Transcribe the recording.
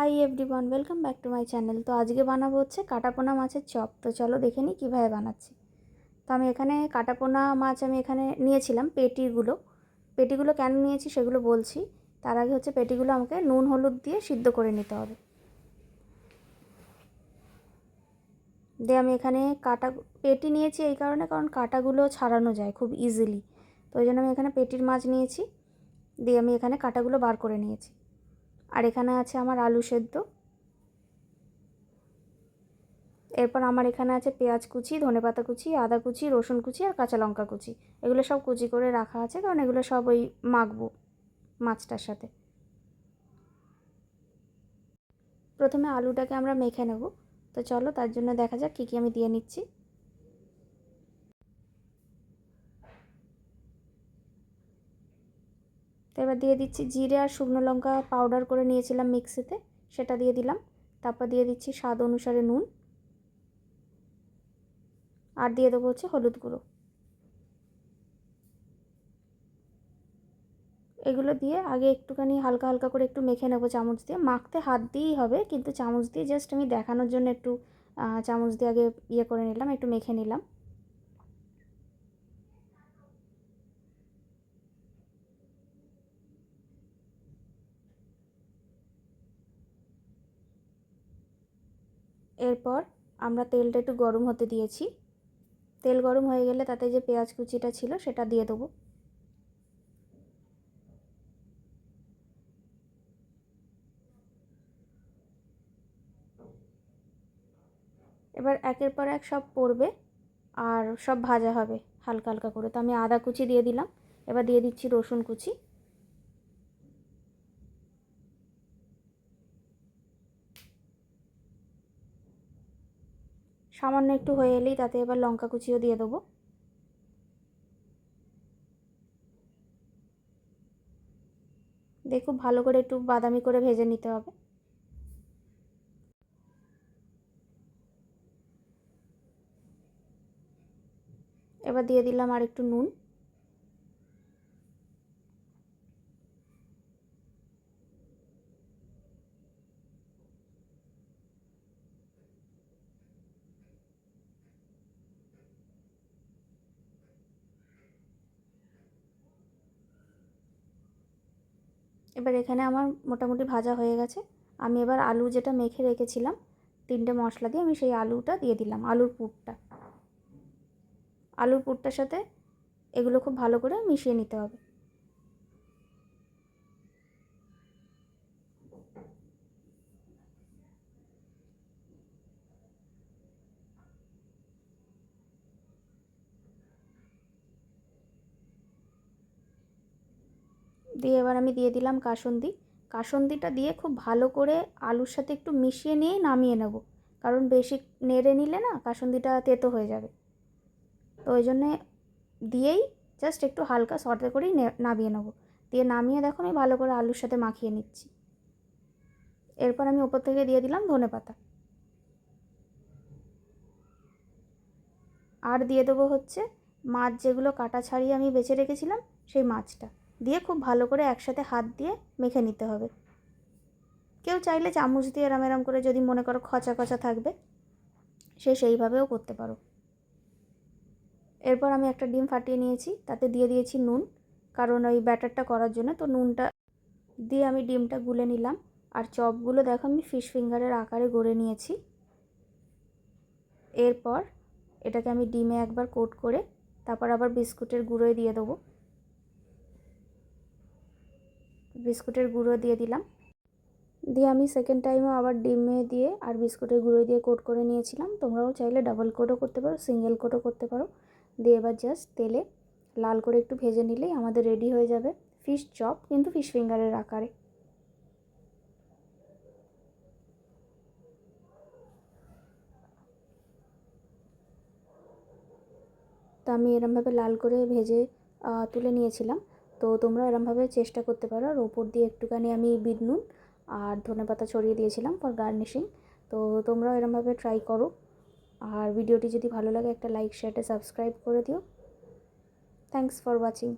Hi everyone, welcome back to my channel. তো আজকে বানাবো হচ্ছে কাটাপোনা মাছের চপ। তো চলো দেখে নিই কীভাবে বানাচ্ছি। তো আমি এখানে কাটাপোনা মাছ এখানে নিয়েছিলাম পেটিগুলো কেন নিয়েছি সেগুলো বলছি। তার আগে হচ্ছে পেটিগুলো আমাকে নুন হলুদ দিয়ে সিদ্ধ করে নিতে হবে। দিয়ে আমি এখানে পেটি নিয়েছি এই কারণ কাটাগুলো ছাড়ানো যায় খুব ইজিলি। তো ওই জন্য আমি এখানে পেটির মাছ নিয়েছি। দিয়ে আমি এখানে কাটাগুলো বার করে নিয়েছি। আর এখানে আছে আমার আলু সেদ্ধ। এরপর আমার এখানে আছে পেঁয়াজ কুচি, ধনেপাতা কুচি, আদা কুচি, রসুন কুচি আর কাঁচা লঙ্কা কুচি। এগুলো সব কুচি করে রাখা আছে, কারণ এগুলো সব ওই মাখবো মাছটার সাথে। প্রথমে আলুটাকে আমরা মেখে নেব। তো চলো তার জন্য দেখা যাক কী কী আমি দিয়ে নিচ্ছি। তো এবার দিয়ে দিচ্ছি জিরে আর শুকনো লঙ্কা পাউডার করে নিয়েছিলাম মিক্সিতে, সেটা দিয়ে দিলাম। তারপর দিয়ে দিচ্ছি স্বাদ অনুসারে নুন, আর দিয়ে দেবো হচ্ছে হলুদ গুঁড়ো। এগুলো দিয়ে আগে একটুখানি হালকা হালকা করে একটু মেখে নেবো চামচ দিয়ে। মাখতে হাত দিয়েই হবে, কিন্তু চামচ দিয়ে জাস্ট আমি দেখানোর জন্য একটু চামচ দিয়ে আগে করে নিলাম, একটু মেখে নিলাম। এরপর আমরা তেলটা একটু গরম হতে দিয়েছি। তেল গরম হয়ে গেলে তাতে যে পেঁয়াজ কুচিটা ছিল সেটা দিয়ে দেবো। এবার একের পর এক সব পড়বে আর সব ভাজা হবে হালকা হালকা করে। তো আমি আদা কুচি দিয়ে দিলাম। এবার দিয়ে দিচ্ছি রসুন কুচি। সামান্য একটু হয়ে এলেই তাতে এবার লঙ্কা কুচিও দিয়ে দেবো। দিয়ে খুব ভালো করে একটু বাদামি করে ভেজে নিতে হবে। এবার দিয়ে দিলাম আর একটু নুন। এবার এখানে আমার মোটামুটি ভাজা হয়ে গেছে। আমি এবার আলু যেটা মেখে রেখেছিলাম 3টে মশলা দিয়ে, আমি সেই আলুটা দিয়ে দিলাম, আলুর পুরটার সাথে এগুলো খুব ভালো করে মিশিয়ে নিতে হবে। দিয়ে এবার আমি দিয়ে দিলাম কাসুন্দিটা দিয়ে খুব ভালো করে আলুর সাথে একটু মিশিয়ে নিয়েই নামিয়ে নেব, কারণ বেশি নেড়ে নিলে না কাসুন্দিটা তেতো হয়ে যাবে। তো ওই জন্যে দিয়েই জাস্ট একটু হালকা সর্তে করেই নামিয়ে নেব। দিয়ে নামিয়ে দেখো আমি ভালো করে আলুর সাথে মাখিয়ে নিচ্ছি। এরপর আমি ওপর থেকে দিয়ে দিলাম ধনেপাতা, আর দিয়ে দেবো হচ্ছে মাছ যেগুলো কাটা ছাড়িয়ে আমি বেছে রেখেছিলাম সেই মাছটা দিয়ে খুব ভালো করে একসাথে হাত দিয়ে মেখে নিতে হবে। কেউ চাইলে চামচ দিয়ে এরম এরম করে, যদি মনে করো খচা খচা থাকবে সেইভাবেও করতে পারো। এরপর আমি একটা ডিম ফাটিয়ে নিয়েছি, তাতে দিয়ে দিয়েছি নুন, কারণ ওই ব্যাটারটা করার জন্য। তো নুনটা দিয়ে আমি ডিমটা গুলে নিলাম। আর চপগুলো দেখো আমি ফিশ ফিঙ্গারের আকারে গড়ে নিয়েছি। এরপর এটাকে আমি ডিমে একবার কোট করে তারপর আবার বিস্কুটের গুঁড়োয় দিয়ে দেবো। বিস্কুটের গুঁড়ো দিয়ে দিলাম। দিয়ে আমি সেকেন্ড টাইমও আবার ডিমে দিয়ে আর বিস্কুটের গুঁড়ো দিয়ে কোট করে নিয়েছিলাম। তোমরাও চাইলে ডাবল কোটও করতে পারো, সিঙ্গেল কোটও করতে পারো। দিয়ে এবার জাস্ট তেলে লাল করে একটু ভেজে নিলেই আমাদের রেডি হয়ে যাবে ফিশ চপ, কিন্তু ফিশ ফিঙ্গারের আকারে। তো আমি এরমভাবে লাল করে ভেজে তুলে নিয়েছিলাম। তো তোমরা এরমভাবে চেষ্টা করতে পারো। আর ওপর দিয়ে একটুখানি আমি বিট নুন আর ধনেপাতা ছড়িয়ে দিয়েছিলাম ফর গার্নিশিং। তো তোমরাও এরমভাবে ট্রাই করো। আর ভিডিওটি যদি ভালো লাগে একটা লাইক, শেয়ার, সাবস্ক্রাইব করে দিও। Thanks for watching.